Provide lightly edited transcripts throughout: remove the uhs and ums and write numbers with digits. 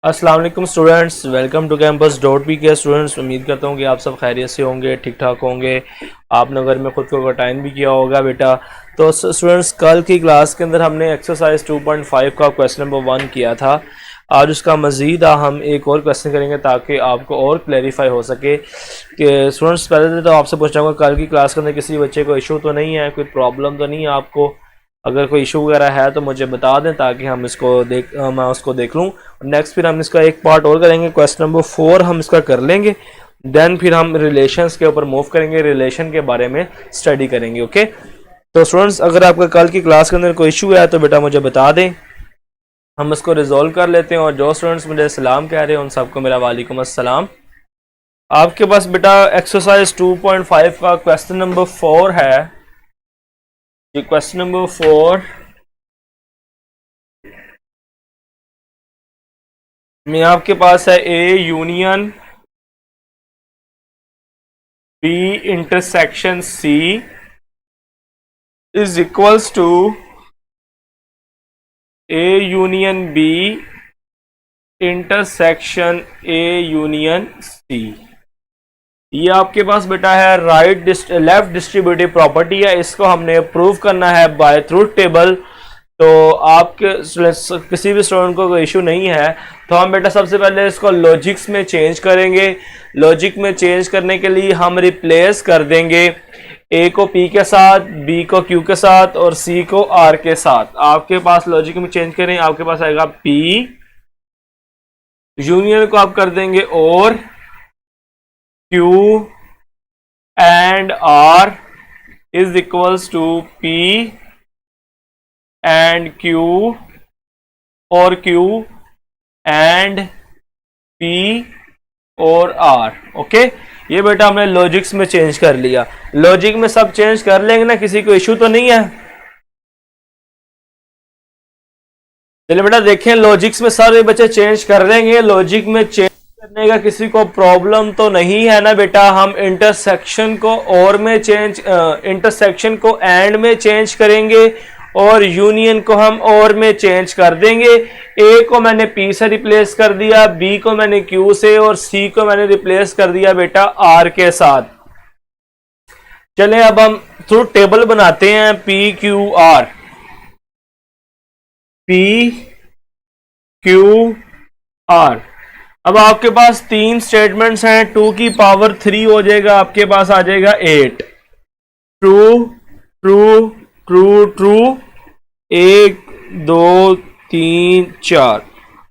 अस्सलाम वालेकुम students, welcome to campus dot P K. Students, उम्मीद करता हूँ कि आप सब खैरियत से होंगे, ठीक ठाक होंगे। आपने घर में खुद को टाइम भी किया होगा बेटा। तो स्टूडेंट्स, कल की क्लास के अंदर हमने एक्सरसाइज 2.5 का क्वेश्चन नंबर 1 किया था। आज उसका मज़ीद हम एक और क्वेश्चन करेंगे ताकि आपको और क्लैरिफाई हो सके कि स्टूडेंट्स, पहले तो आपसे पूछ चाहूँगा, कल की क्लास के अंदर किसी बच्चे को इशू तो नहीं है, कोई प्रॉब्लम तो नहीं है आपको? अगर कोई इशू वगैरह है तो मुझे बता दें ताकि हम इसको मैं उसको देख लूँ। नेक्स्ट फिर हम इसका एक पार्ट और करेंगे, क्वेश्चन नंबर 4 हम इसका कर लेंगे। देन फिर हम रिलेशंस के ऊपर मूव करेंगे, रिलेशन के बारे में स्टडी करेंगे। ओके, तो स्टूडेंट्स, अगर आपका कल की क्लास के अंदर कोई इशू है तो बेटा मुझे बता दें, हम इसको रिजॉल्व कर लेते हैं। और जो स्टूडेंट्स मुझे सलाम कह रहे हैं उन सबको मेरा वालेकुम अस्सलाम। आपके पास बेटा एक्सरसाइज 2.5 का क्वेश्चन नंबर 4 है। क्वेश्चन नंबर 4 में आपके पास है A union B intersection C is equals to A union B intersection A union C. ये आपके पास बेटा है लेफ्ट डिस्ट्रीब्यूटिव प्रॉपर्टी है। इसको हमने प्रूव करना है बाय ट्रूथ टेबल। तो आपके किसी भी स्टूडेंट को कोई इशू नहीं है तो हम बेटा सबसे पहले इसको लॉजिक्स में चेंज करेंगे। लॉजिक में चेंज करने के लिए हम रिप्लेस कर देंगे ए को पी के साथ, बी को क्यू के साथ और सी को आर के साथ। आपके पास लॉजिक में चेंज करें, आपके पास आएगा पी, यूनियन को आप कर देंगे और Q and R is equals to P and Q और Q and P और R। ओके, ये बेटा हमने लॉजिक्स में चेंज कर लिया। लॉजिक में सब चेंज कर लेंगे ना, किसी को इशू तो नहीं है? चलिए बेटा देखें, लॉजिक्स में सारे बच्चे चेंज कर लेंगे। लॉजिक में चेंज करने का किसी को प्रॉब्लम तो नहीं है ना बेटा? हम इंटरसेक्शन को और में चेंज इंटरसेक्शन को एंड में चेंज करेंगे और यूनियन को हम और में चेंज कर देंगे। ए को मैंने पी से रिप्लेस कर दिया, बी को मैंने क्यू से और सी को मैंने रिप्लेस कर दिया बेटा आर के साथ। चलें अब हम थ्रू टेबल बनाते हैं P Q R. P Q R. अब आपके पास 3 स्टेटमेंट्स हैं। 2 की पावर 3 हो जाएगा, आपके पास आ जाएगा 8। True true true true, 1 2 3 4।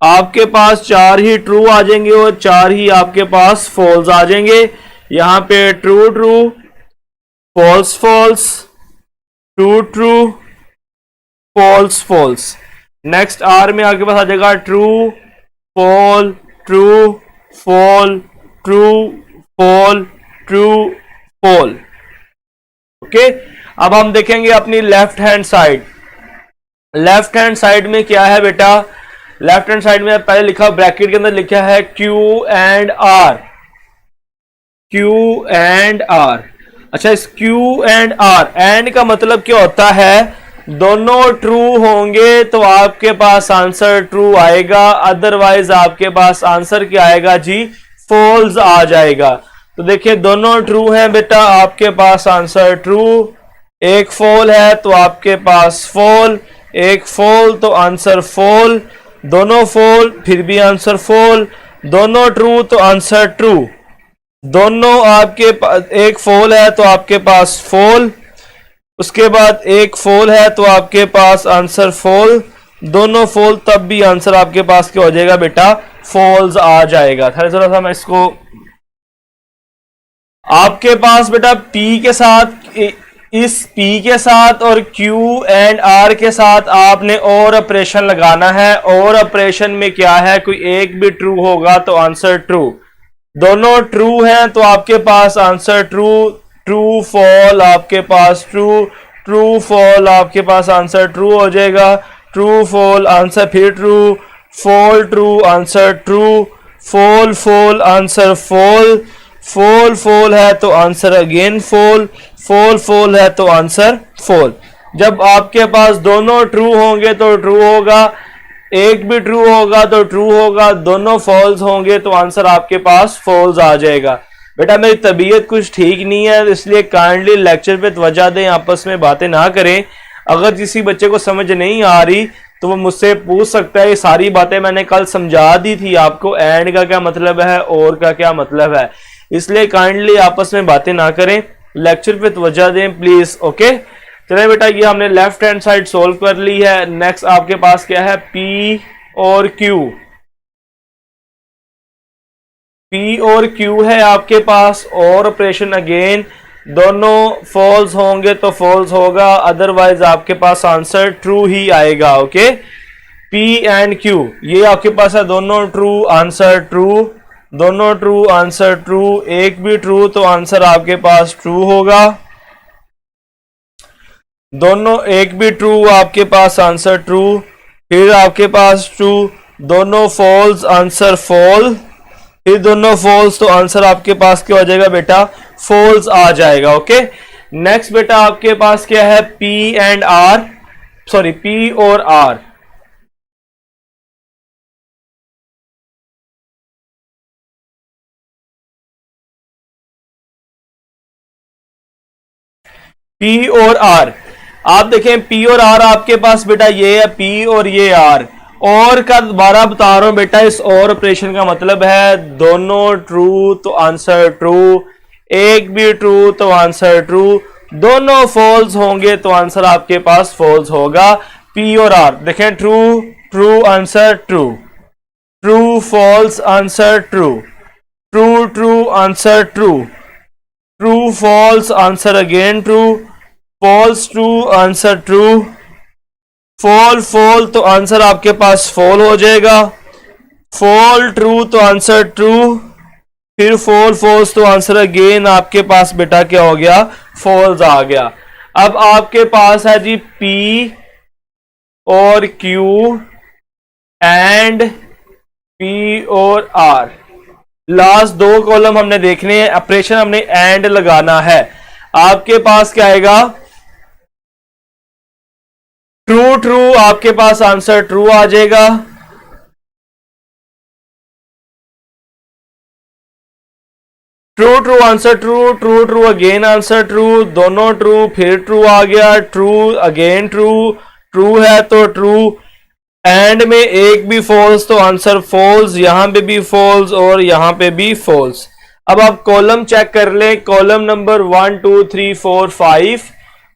आपके पास 4 ही ट्रू आ जाएंगे और 4 ही आपके पास फॉल्स आ जाएंगे। यहां पे true true, false false, true true, false false. Next R में आपके पास आ जाएगा true false true false true false true false. Okay, अब हम देखेंगे अपनी left hand side. Left hand side में क्या है बेटा? लेफ्ट हैंड साइड में पहले लिखा ब्रैकेट के अंदर लिखा है Q and R. Q and R. अच्छा, इस क्यू एंड आर, एंड का मतलब क्या होता है? दोनों ट्रू होंगे तो आपके पास आंसर ट्रू आएगा, अदरवाइज आपके पास आंसर क्या आएगा जी? फॉल्स आ जाएगा। तो देखिए, दोनों ट्रू हैं बेटा, आपके पास आंसर ट्रू। एक फॉल है तो आपके पास फॉल, एक फॉल तो आंसर फॉल, दोनों फॉल फिर भी आंसर फॉल, दोनों ट्रू तो आंसर ट्रू। दोनों आपके पास, एक फॉल है तो आपके पास फॉल, उसके बाद एक फॉल है तो आपके पास आंसर फॉल, दोनों फॉल तब भी आंसर आपके पास क्या हो जाएगा बेटा? फॉल्स आ जाएगा। थोड़ा सा मैं इसको, आपके पास बेटा P के साथ, इस P के साथ और Q एंड R के साथ आपने और ऑपरेशन लगाना है। और ऑपरेशन में क्या है? कोई एक भी ट्रू होगा तो आंसर ट्रू। दोनों ट्रू हैं तो आपके पास आंसर ट्रू। ट्रू फॉल आपके पास ट्रू, ट्रू फॉल आपके पास आंसर ट्रू हो जाएगा। ट्रू फॉल आंसर फिर true, false true answer true, false fall answer fall, fall fall है तो answer again fall, fall fall है तो आंसर फॉल। जब आपके पास दोनों ट्रू होंगे तो ट्रू होगा, एक भी ट्रू होगा तो ट्रू होगा, दोनों फॉल्स होंगे तो आंसर आपके पास फॉल्स आ जाएगा। बेटा मेरी तबीयत कुछ ठीक नहीं है, इसलिए काइंडली लेक्चर पे तवज्जो दें, आपस में बातें ना करें। अगर किसी बच्चे को समझ नहीं आ रही तो वो मुझसे पूछ सकता है। ये सारी बातें मैंने कल समझा दी थी आपको, एंड का क्या मतलब है और का क्या मतलब है, इसलिए काइंडली आपस में बातें ना करें, लेक्चर पे तवज्जो दें प्लीज। ओके चलिए बेटा, ये हमने लेफ्ट हैंड साइड सोल्व कर ली है। नेक्स्ट आपके पास क्या है, P और Q। P और Q है आपके पास, और ऑपरेशन अगेन दोनों फॉल्स होंगे तो फॉल्स होगा, अदरवाइज आपके पास आंसर ट्रू ही आएगा। ओके P एंड Q ये आपके पास है, दोनों ट्रू आंसर ट्रू, दोनों ट्रू आंसर ट्रू, एक भी ट्रू तो आंसर आपके पास ट्रू होगा, दोनों एक भी ट्रू आपके पास आंसर ट्रू, फिर आपके पास ट्रू, दोनों फॉल्स आंसर फॉल, फिर दोनों फॉल्स तो आंसर आपके पास क्या हो जाएगा बेटा, फॉल्स आ जाएगा। ओके नेक्स्ट बेटा आपके पास क्या है, P and R, sorry P और R। P और R आप देखें, P और R आपके पास बेटा ये है P और ये R, और का दोबारा बता रहा हूं बेटा, इस और ऑपरेशन का मतलब है दोनों ट्रू तो आंसर ट्रू, एक भी ट्रू तो आंसर ट्रू, दोनों फॉल्स होंगे तो आंसर आपके पास फॉल्स होगा। P और R देखें, true true answer true, true false answer true, true true answer true, true false answer again true, false true answer true, false false तो आंसर आपके पास फॉल हो जाएगा, फॉल ट्रू तो आंसर ट्रू, फिर false false तो answer again आपके पास बेटा क्या हो गया, फॉल्स आ गया। अब आपके पास है जी P और Q एंड P और R, लास्ट दो कॉलम हमने देखने हैं, ऑपरेशन हमने एंड लगाना है। आपके पास क्या आएगा, ट्रू ट्रू आपके पास आंसर ट्रू आ जाएगा, true true answer true, true true again answer true, दोनों ट्रू, फिर ट्रू आ गया, ट्रू अगेन ट्रू, ट्रू है तो ट्रू, एंड में एक भी फॉल्स तो आंसर फॉल्स, यहां पे भी फॉल्स और यहां पे भी फॉल्स। अब आप कॉलम चेक कर लें, कॉलम नंबर 1 2 3 4 5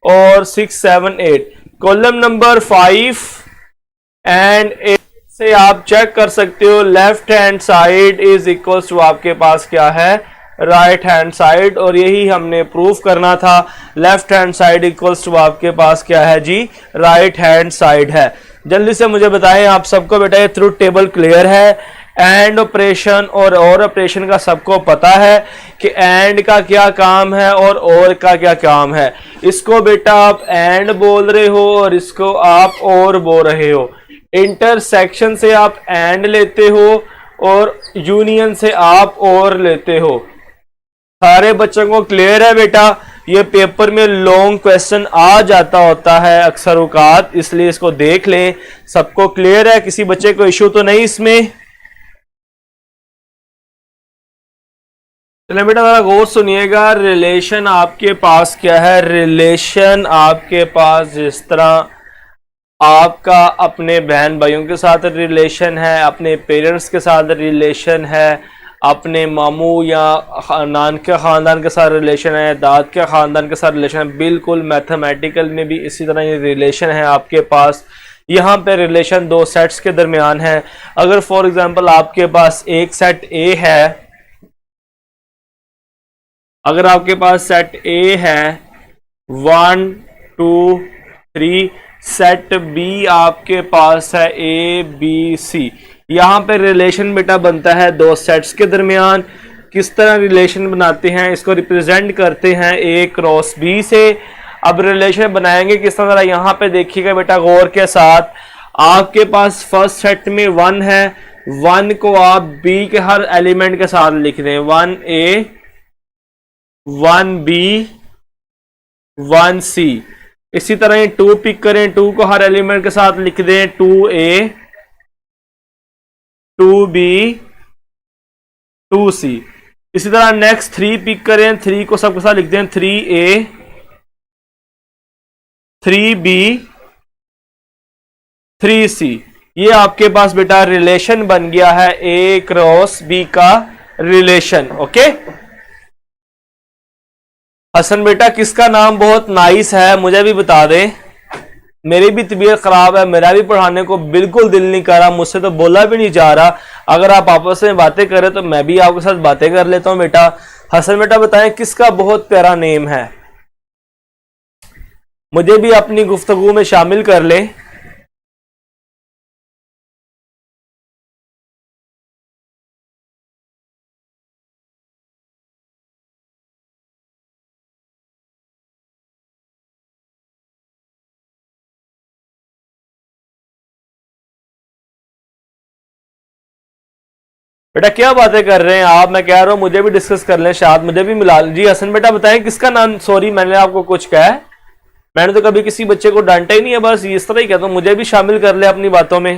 और 6 7 8, कॉलम नंबर 5 एंड 8 से आप चेक कर सकते हो, left hand side is equal to आपके पास क्या है, राइट हैंड साइड, और यही हमने प्रूफ करना था, left hand side equals to आपके पास क्या है जी, राइट हैंड साइड है। जल्दी से मुझे बताएं, आप सबको बेटा ये ट्रुथ टेबल क्लियर है, एंड ऑपरेशन और ऑपरेशन का सबको पता है कि एंड का क्या काम है और का क्या काम है। इसको बेटा आप एंड बोल रहे हो और इसको आप और बोल रहे हो, इंटरसेक्शन से आप एंड लेते हो और यूनियन से आप और लेते हो। सारे बच्चों को क्लियर है बेटा, ये पेपर में लॉन्ग क्वेश्चन आ जाता होता है अक्सर औकात, इसलिए इसको देख लें। सबको क्लियर है, किसी बच्चे को इश्यू तो नहीं इसमें? चलिए बेटा जरा गौर सुनिएगा, रिलेशन आपके पास क्या है, रिलेशन आपके पास जिस तरह आपका अपने बहन भाइयों के साथ रिलेशन है, अपने पेरेंट्स के साथ रिलेशन है, अपने मामू या नान के ख़ानदान के साथ रिलेशन है, दाद के ख़ानदान के साथ रिलेशन है, बिल्कुल मैथमेटिकल में भी इसी तरह ये रिलेशन है आपके पास। यहाँ पे रिलेशन दो सेट्स के दरमियान है। अगर फॉर एग्जांपल आपके पास एक सेट ए है, अगर आपके पास सेट ए है 1 2 3, सेट बी आपके पास है ए बी सी, यहां पे रिलेशन बेटा बनता है दो सेट्स के दरमियान। किस तरह रिलेशन बनाते हैं, इसको रिप्रेजेंट करते हैं ए क्रॉस बी से। अब रिलेशन बनाएंगे किस तरह, यहां पे देखिएगा बेटा गौर के साथ, आपके पास फर्स्ट सेट में 1 है, 1 को आप बी के हर एलिमेंट के साथ लिख दें, 1A 1B 1C। इसी तरह 2 पिक करें, 2 को हर एलिमेंट के साथ लिख दें 2A 2B 2C। इसी तरह नेक्स्ट 3 पिक करें, 3 को सबके साथ लिखते हैं 3A 3B 3C। ये आपके पास बेटा रिलेशन बन गया है A क्रॉस B का रिलेशन। ओके हसन बेटा किसका नाम बहुत नाइस है मुझे भी बता दे। मेरी भी तबीयत खराब है, मेरा भी पढ़ाने को बिल्कुल दिल नहीं कर रहा, मुझसे तो बोला भी नहीं जा रहा। अगर आप आपस में बातें करें तो मैं भी आपके साथ बातें कर लेता हूं। बेटा हसन बेटा बताएं किसका बहुत प्यारा नेम है, मुझे भी अपनी गुफ्तगू में शामिल कर ले। बेटा क्या बातें कर रहे हैं आप, मैं कह रहा हूं मुझे भी डिस्कस कर लें, शायद मुझे भी मिला जी। हसन बेटा बताएं किसका नाम, सॉरी मैंने आपको कुछ कहा है, मैंने तो कभी किसी बच्चे को डांटा ही नहीं है, बस इस तरह ही कहता हूं मुझे भी शामिल कर ले अपनी बातों में।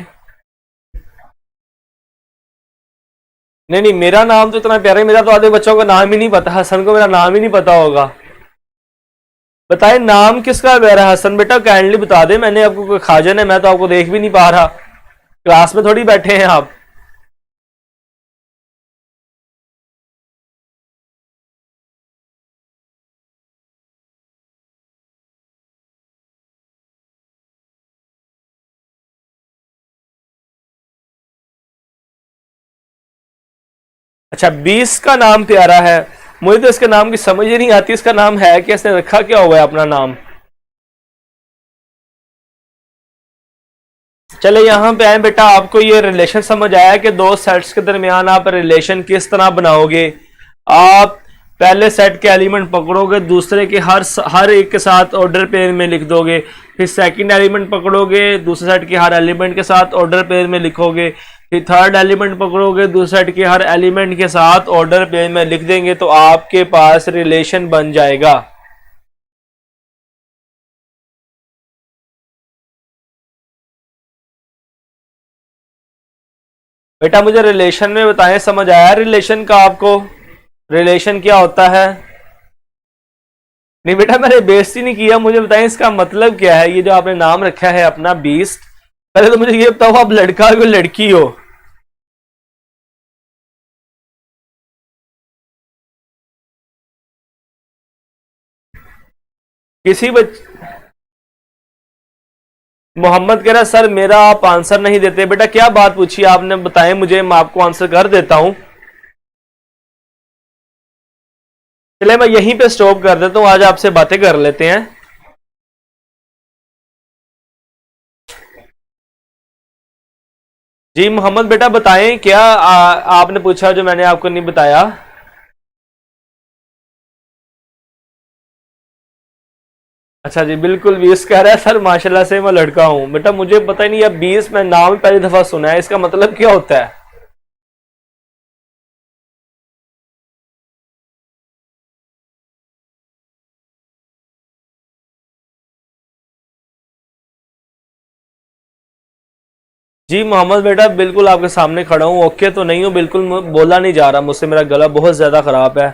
नहीं नहीं मेरा नाम तो इतना प्यारा है, मेरा तो आधे बच्चों का नाम ही नहीं पता, हसन को मेरा नाम ही नहीं पता होगा। बताए नाम किसका प्यारा है हसन बेटा, काइंडली बता दे, मैंने आपको कोई खाजन है, मैं तो आपको देख भी नहीं पा रहा, क्लास में थोड़ी बैठे हैं आप। अच्छा 20 का नाम प्यारा है, मुझे तो इसके नाम की समझ ही नहीं आती, इसका नाम है क्या, इसने रखा क्या हुआ है अपना नाम। चले यहां पे आए बेटा, आपको ये रिलेशन समझ आया कि दो सेट्स के दरमियान आप रिलेशन किस तरह बनाओगे। आप पहले सेट के एलिमेंट पकड़ोगे, दूसरे के हर एक के साथ ऑर्डर पेयर में लिख दोगे, फिर सेकंड एलिमेंट पकड़ोगे, दूसरे सेट के हर एलिमेंट के साथ ऑर्डर पेयर में लिखोगे, फिर थर्ड एलिमेंट पकड़ोगे, दूसरे सेट के हर एलिमेंट के साथ ऑर्डर पेयर में लिख देंगे, तो आपके पास रिलेशन बन जाएगा। बेटा मुझे रिलेशन में बताएं, समझ आया रिलेशन का आपको, रिलेशन क्या होता है। नहीं बेटा मैंने बेइज्जती नहीं किया, मुझे बताएं इसका मतलब क्या है, ये जो आपने नाम रखा है अपना बीस्ट, पहले तो मुझे ये बताओ आप लड़का हो लड़की हो। किसी मोहम्मद कह रहा सर मेरा आप आंसर नहीं देते। बेटा क्या बात पूछी आपने, बताएं मुझे, मैं आपको आंसर कर देता हूं। चले मैं यहीं पे स्टॉप कर देता हूं, आज आपसे बातें कर लेते हैं। जी मोहम्मद बेटा बताएं क्या आपने पूछा जो मैंने आपको नहीं बताया। अच्छा जी बिल्कुल 20 कह रहा है सर माशाल्लाह से मैं लड़का हूं। बेटा मुझे पता ही नहीं, अब 20 मैं नाम पहली दफा सुना है, इसका मतलब क्या होता है। जी मोहम्मद बेटा बिल्कुल आपके सामने खड़ा हूँ, ओके तो नहीं हूँ, बिल्कुल बोला नहीं जा रहा मुझसे, मेरा गला बहुत ज़्यादा ख़राब है।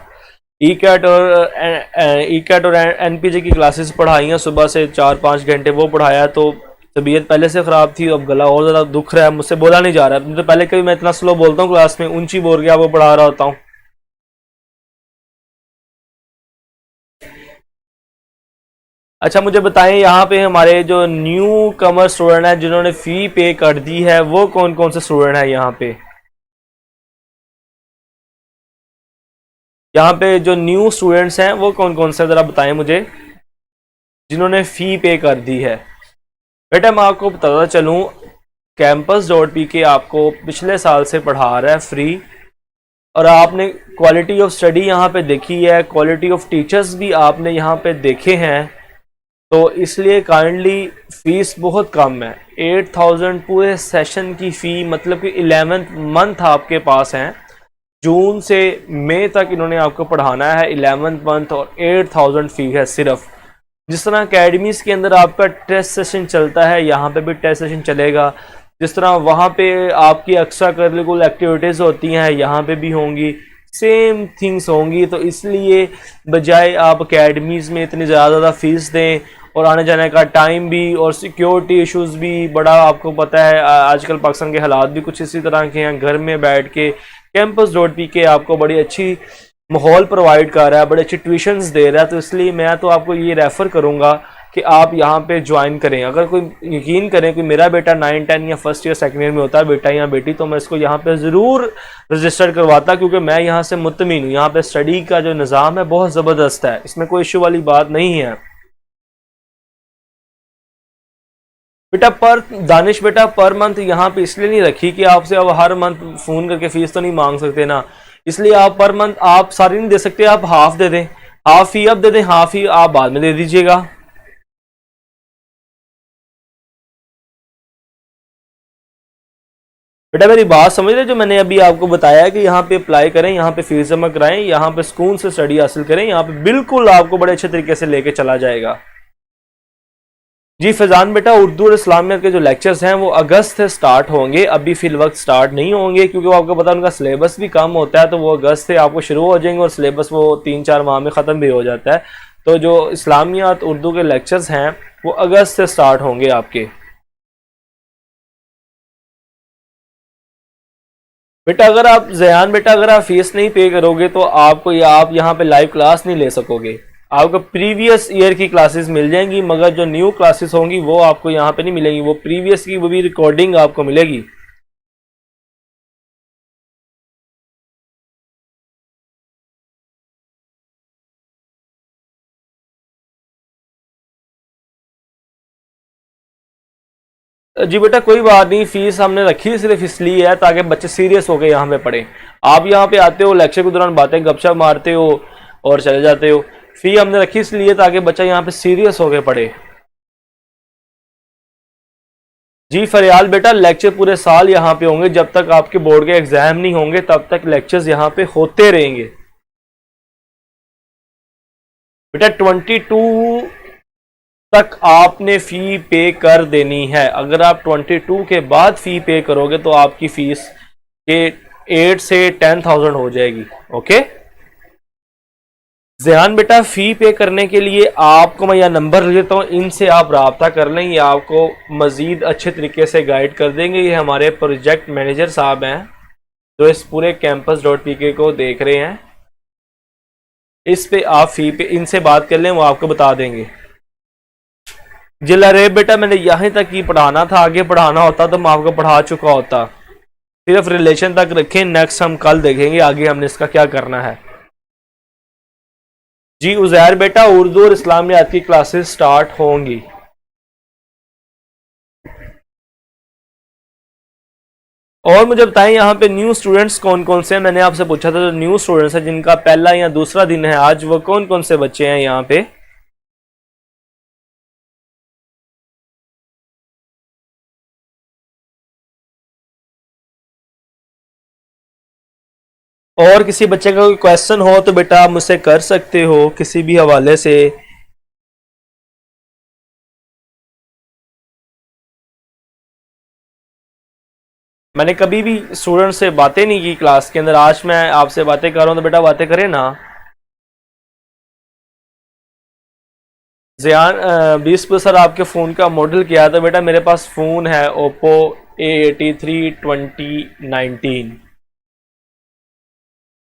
ई कैट और एनपीजे की क्लासेस पढ़ाई हैं सुबह से 4-5 घंटे, वो पढ़ाया तो तबीयत पहले से ख़राब थी, अब गला और ज़्यादा दुख रहा है, मुझसे बोला नहीं जा रहा है। तो पहले कभी मैं इतना स्लो बोलता हूँ क्लास में, ऊंची बोल के आपको पढ़ा रहा होता हूँ। अच्छा मुझे बताएं यहाँ पे हमारे जो न्यू कमर स्टूडेंट है जिन्होंने फ़ी पे कर दी है, वो कौन कौन से स्टूडेंट है यहाँ पे। यहाँ पे जो न्यू स्टूडेंट्स हैं वो कौन कौन से, ज़रा बताएं मुझे, जिन्होंने फ़ी पे कर दी है। बेटा मैं आपको बताता चलूँ, campus.p आपको पिछले साल से पढ़ा रहा है फ्री, और आपने क्वालिटी ऑफ स्टडी यहाँ पे देखी है, क्वालिटी ऑफ टीचर्स भी आपने यहाँ पे देखे हैं, तो इसलिए काइंडली फीस बहुत कम है। 8000 पूरे सेशन की फ़ी, मतलब कि 11th मंथ आपके पास हैं, जून से मई तक इन्होंने आपको पढ़ाना है 11th मंथ, और 8000 फ़ी है सिर्फ। जिस तरह अकेडमीज़ के अंदर आपका टेस्ट सेशन चलता है, यहाँ पे भी टेस्ट सेशन चलेगा, जिस तरह वहाँ पे आपकी एक्स्ट्रा करिकुलर एक्टिविटीज़ होती हैं यहाँ पे भी होंगी, सेम थिंग्स होंगी। तो इसलिए बजाय आप अकेडमीज़ में इतनी ज़्यादा फीस दें और आने जाने का टाइम भी और सिक्योरिटी इश्यूज़ भी बड़ा, आपको पता है आजकल पाकिस्तान के हालात भी कुछ इसी तरह के हैं। घर में बैठ के campus.pk आपको बड़ी अच्छी माहौल प्रोवाइड कर रहा है, बड़े अच्छी ट्यूशन्स दे रहा है। तो इसलिए मैं तो आपको ये रेफ़र करूँगा कि आप यहाँ पे ज्वाइन करें। अगर कोई यकीन करें कि मेरा बेटा 9, 10 या फर्स्ट ईयर सेकंड ईयर में होता है बेटा या बेटी, तो मैं इसको यहाँ पे ज़रूर रजिस्टर करवाता, क्योंकि मैं यहाँ से मुतमिन हूँ। यहाँ पे स्टडी का जो निज़ाम है बहुत ज़बरदस्त है, इसमें कोई इशू वाली बात नहीं है बेटा। दानिश बेटा पर मंथ यहाँ पे इसलिए नहीं रखी कि आपसे अब हर मंथ फ़ोन करके फ़ीस तो नहीं मांग सकते ना, इसलिए आप पर मंथ आप सारी नहीं दे सकते, आप हाफ दे दें, हाफ फी अब दे दें, हाफ फी आप बाद में दे दीजिएगा। बेटा मेरी बात समझ रहे, जो मैंने अभी आपको बताया कि यहाँ पे अप्लाई करें, यहाँ पे फीस जमा कराएं, यहाँ पे स्कूल से स्टडी हासिल करें, यहाँ पे बिल्कुल आपको बड़े अच्छे तरीके से लेके चला जाएगा। जी फैजान बेटा, उर्दू और इस्लामियत के जो लेक्चर्स हैं वो अगस्त से स्टार्ट होंगे, अभी फिल वक्त स्टार्ट नहीं होंगे, क्योंकि वो आपको पता है उनका सिलेबस भी कम होता है। तो वो अगस्त से आपको शुरू हो जाएंगे और सिलेबस वो 3-4 माह में ख़त्म भी हो जाता है। तो जो इस्लामियत उर्दू के लेक्चर्स हैं वो अगस्त से स्टार्ट होंगे आपके। बेटा अगर आप जयान बेटा अगर आप फीस नहीं पे करोगे तो आपको आप यहाँ पे लाइव क्लास नहीं ले सकोगे। आपको प्रीवियस ईयर की क्लासेस मिल जाएंगी, मगर जो न्यू क्लासेस होंगी वो आपको यहाँ पे नहीं मिलेंगी। वो प्रीवियस की वो भी रिकॉर्डिंग आपको मिलेगी। जी बेटा कोई बात नहीं, फीस हमने रखी सिर्फ इसलिए है ताकि बच्चे सीरियस होकर यहाँ पे पढ़ें। आप यहाँ पे आते हो, लेक्चर के दौरान बातें गपशप मारते हो और चले जाते हो। फी हमने रखी इसलिए ताकि बच्चा यहाँ पे सीरियस होकर पढ़े। जी फरियाल बेटा, लेक्चर पूरे साल यहाँ पे होंगे, जब तक आपके बोर्ड के एग्जाम नहीं होंगे तब तक लेक्चर्स यहाँ पे होते रहेंगे। बेटा 22 तक आपने फी पे कर देनी है। अगर आप 22 के बाद फी पे करोगे तो आपकी फीस के 8 से 10,000 हो जाएगी। ओके ज़ियान बेटा, फी पे करने के लिए आपको मैं यह नंबर देता हूँ, इनसे आप रब्ता कर लें, ये आपको मज़ीद अच्छे तरीके से गाइड कर देंगे। ये हमारे प्रोजेक्ट मैनेजर साहब हैं जो इस पूरे campus.pk को देख रहे हैं। इस पे आप फी पे इनसे बात कर लें, वो आपको बता देंगे। जिला रे बेटा, मैंने यहीं तक ही पढ़ाना था, आगे पढ़ाना होता तो मैं आपको पढ़ा चुका होता। सिर्फ रिलेशन तक रखें, नेक्स्ट हम कल देखेंगे आगे हमने इसका क्या करना है। जी उजैर बेटा, उर्दू और इस्लामियात की क्लासेस स्टार्ट होंगी। और मुझे बताएं यहाँ पे न्यू स्टूडेंट्स कौन कौन से हैं। मैंने आपसे पूछा था जो न्यू स्टूडेंट्स हैं जिनका पहला या दूसरा दिन है आज, वो कौन कौन से बच्चे हैं यहाँ पे। और किसी बच्चे का कोई क्वेश्चन हो तो बेटा आप मुझसे कर सकते हो किसी भी हवाले से। मैंने कभी भी स्टूडेंट से बातें नहीं की क्लास के अंदर, आज मैं आपसे बातें कर रहा हूँ तो बेटा बातें करें ना। ज़ियान 20 सर आपके फ़ोन का मॉडल क्या है। तो बेटा मेरे पास फ़ोन है ओप्पो A83 2019।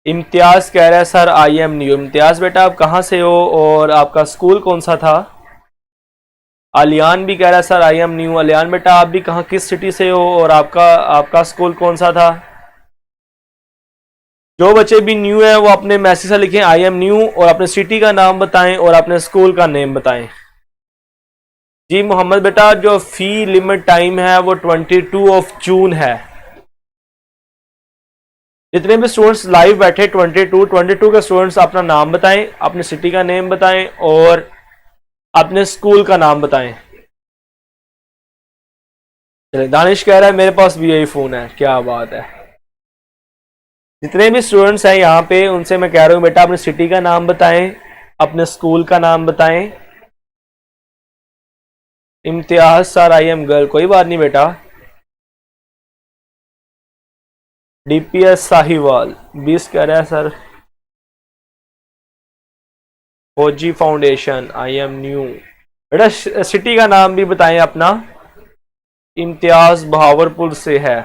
इम्तियाज़ कह रहा है सर आई एम न्यू। इम्तियाज़ बेटा आप कहाँ से हो और आपका स्कूल कौन सा था। अलियान भी कह रहा है सर आई एम न्यू। अलियान बेटा आप भी कहाँ किस सिटी से हो और आपका आपका स्कूल कौन सा था। जो बच्चे भी न्यू हैं वो अपने मैसेज से लिखें आई एम न्यू और अपने सिटी का नाम बताएं और अपने स्कूल का नेम बताएं। जी मोहम्मद बेटा, जो फी लिमिट टाइम है वो 22 जून है। जितने भी स्टूडेंट्स लाइव बैठे 22 के स्टूडेंट्स अपना नाम बताएं, अपने सिटी का नेम बताएं और अपने स्कूल का नाम बताएं। चलिए दानिश कह रहा है मेरे पास भी यही फ़ोन है, क्या बात है। जितने भी स्टूडेंट्स हैं यहाँ पे उनसे मैं कह रहा हूँ बेटा अपने सिटी का नाम बताएं, अपने स्कूल का नाम बताएं। Imtiaz sir I am girl, कोई बात नहीं बेटा। DPS साहिवाल 20 कह रहा है सर। फौजी फाउंडेशन आई एम न्यू। बेटा सिटी का नाम भी बताएं अपना। इम्तियाज बहावरपुर से है।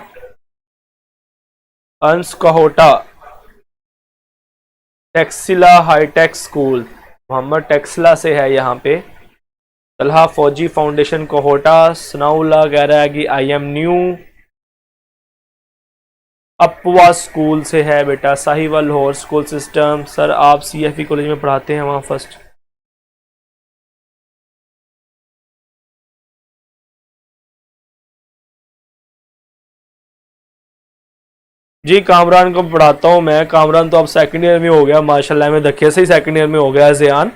अंश कहोटा टेक्सिला हाईटेक स्कूल मोहम्मद टेक्सला से है यहाँ पे। तलहा फौजी फाउंडेशन कोहोटा। सनाउल्ला कह रहा है कि आई एम न्यू। अपवा स्कूल से है बेटा। Sahiwal Lahore school system. Sir आप CFE कॉलेज में पढ़ाते हैं वहाँ फर्स्ट। जी कामरान को पढ़ाता हूँ मैं। कामरान तो अब सेकंड ईयर में हो गया माशाल्लाह में, धक्के से ही सेकंड ईयर में हो गया ज़ियान।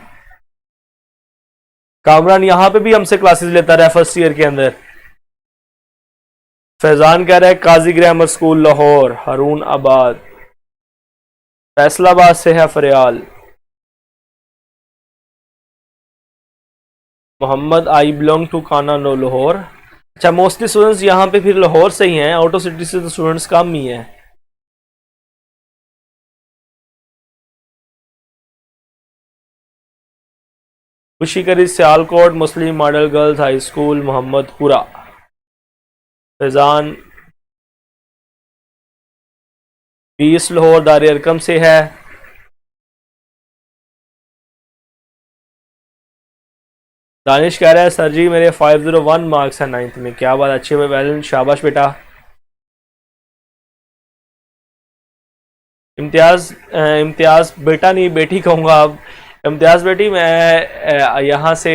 कामरान यहाँ पे भी हमसे क्लासेस लेता रहा फर्स्ट ईयर के अंदर। फैजान कह रहा है Qazi grammar school Lahore. Haroonabad Faisalabad से है Faryal. Mohammad I belong to Kahna Nau Lahore. अच्छा मोस्टली स्टूडेंट्स यहाँ पे फिर लाहौर से ही हैं, आउट ऑफ सिटी से तो स्टूडेंट्स कम ही हैं। खुशी करी Sialkot Muslim model girls high school Mohammadpura. Faizan 20 Lahore Dar Arqam से है। दानिश कह रहा है सर जी मेरे 501 मार्क्स हैं 9th में। क्या बात, अच्छे वेल शाबाश बेटा। इम्तियाज बेटा नहीं बेटी कहूँगा अब। इम्तियाज़ बेटी मैं यहाँ से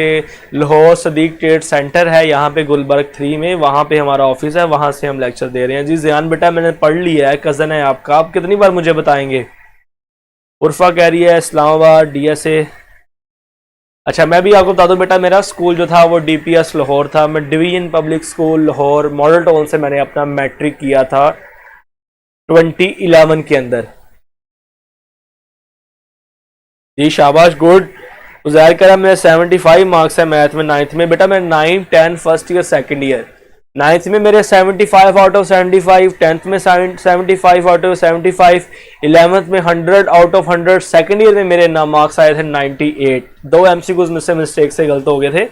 लाहौर सदीक ट्रेड सेंटर है यहाँ पे गुलबर्ग 3 में, वहाँ पे हमारा ऑफिस है, वहाँ से हम लेक्चर दे रहे हैं। जी ज़ियान बेटा मैंने पढ़ लिया है, कज़न है आपका, आप कितनी बार मुझे बताएंगे। उर्फा कह रही है इस्लामाबाद DSA। अच्छा मैं भी आपको बता दूं बेटा मेरा स्कूल जो था वो DPS लाहौर था। मैं division public school Lahore model town से मैंने अपना मैट्रिक किया था 2011 के अंदर। जी शाबाश गुड। उज़ैर कह रहा मेरे 75 मार्क्स है मैथ में 9th में। बेटा मैं 9, 10 first year second year. 9th में मेरे 75 आउट ऑफ 75, 10th में 75 आउट ऑफ 75, 11th में 100 आउट ऑफ 100, सेकंड ईयर में मेरे मार्क्स आए थे 98। 2 MCQs मुझसे मिस्टेक से गलत हो गए थे।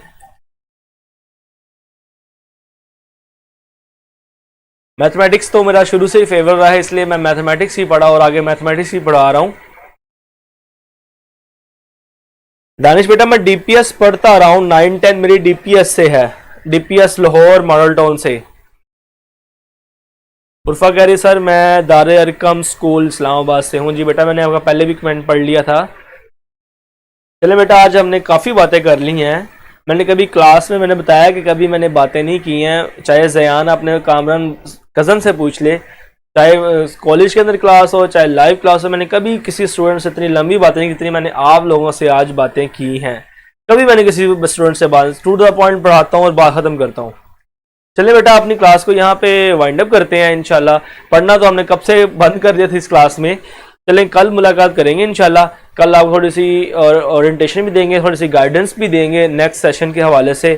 मैथमेटिक्स तो मेरा शुरू से ही फेवर रहा है, इसलिए मैं मैथमेटिक्स ही पढ़ा और आगे मैथमेटिक्स ही पढ़ा रहा हूँ। दानिश बेटा मैं DPS पढ़ता रहा हूँ, 9, 10 मेरी DPS से है, DPS लाहौर मॉडल टाउन से। उर्फा कह रही सर मैं दारे अरकम स्कूल इस्लामाबाद से हूँ। जी बेटा मैंने आपका पहले भी कमेंट पढ़ लिया था। चले बेटा आज हमने काफ़ी बातें कर ली हैं। मैंने कभी क्लास में मैंने बताया कि कभी मैंने बातें नहीं की हैं, चाहे ज़यान अपने कामरान कज़न से पूछ ले, चाहे कॉलेज के अंदर क्लास हो चाहे लाइव क्लास हो, मैंने कभी किसी स्टूडेंट से इतनी लंबी बातें नहीं जितनी मैंने आप लोगों से आज बातें की हैं। कभी मैंने किसी स्टूडेंट से बात टू द पॉइंट पढ़ाता हूँ और बात ख़त्म करता हूँ। चलिए बेटा अपनी क्लास को यहाँ पे वाइंड अप करते हैं इंशाल्लाह। पढ़ना तो हमने कब से बंद कर दिया था इस क्लास में। चलें कल मुलाकात करेंगे इंशाल्लाह। कल आप थोड़ी सी ओरिएंटेशन भी देंगे, थोड़ी सी गाइडेंस भी देंगे नेक्स्ट सेशन के हवाले से।